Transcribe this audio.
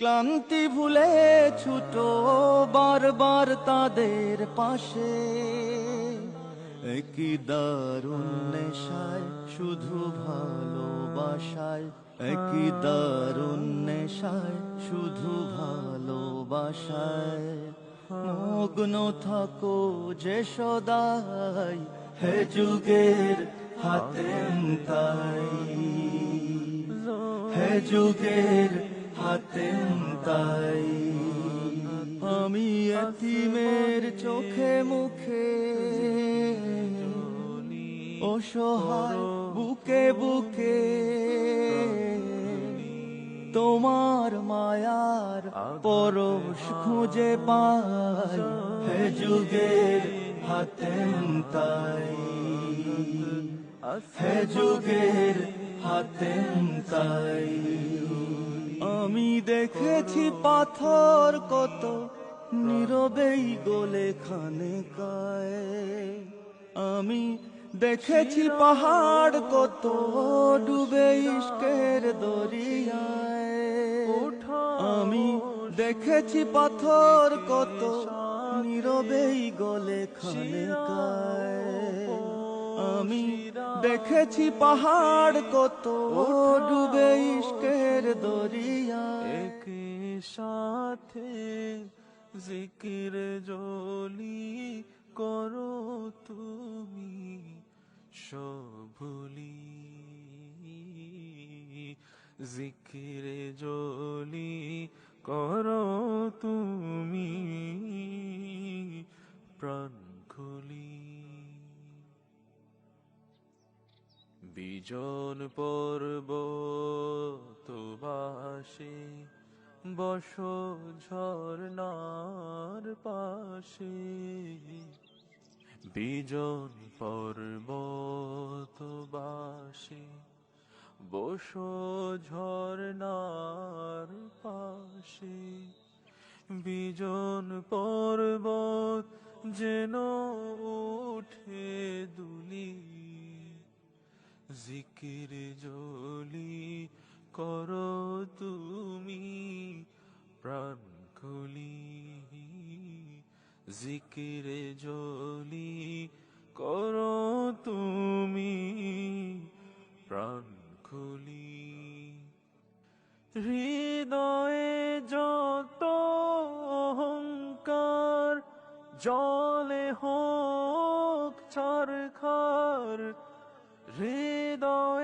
ক্লান্তি ভুলে ছুটো বারবার তাদের পাশে, একই দারুণ নেশায় শুধু ভালোবাসায়, একই দারুণ নেশায় শুধু ভালোবাসায় মগ্ন থাকো যে সদাই, হে যুগের হাতেম তাই, হে যুগের হাতেম তাই। আমি এতিমের চোখে মুখে অসহায় বুকে বুকে তোমার মায়ার পরশ খুঁজে পাই, হে যুগের হাতেম তাই, হে যুগের হাতেম তাই। আমি দেখেছি পাথর কত নীরবেই গলে খানে কায়, আমি দেখেছি পাহাড় কত ডুবে ইশকের দরিয়ায়, আমি দেখেছি পাথর কত নীরবেই গলে খানে কায়, আমি দেখেছি পাহাড় কত ডুবে ইশকের দরিয়ায়। একই সাথে জিকির জলি করো তুমি সব ভুলি, জিকির জলি করো তুমি প্রাণ খুলি। বিজন পর্বত বাসে বসো ঝরনার পাশে, বিজন পর্বত বাসে বসো ঝরনার পাশে, বিজন পর্বত যেন উঠে দুলি, জিকির জলি করো তুমি প্রাণ খুলি, জিকির জলি করো তুমি প্রাণ খুলি। হৃদয়ে যত অহংকার জলে হোক ছারখার, হৃদয়ে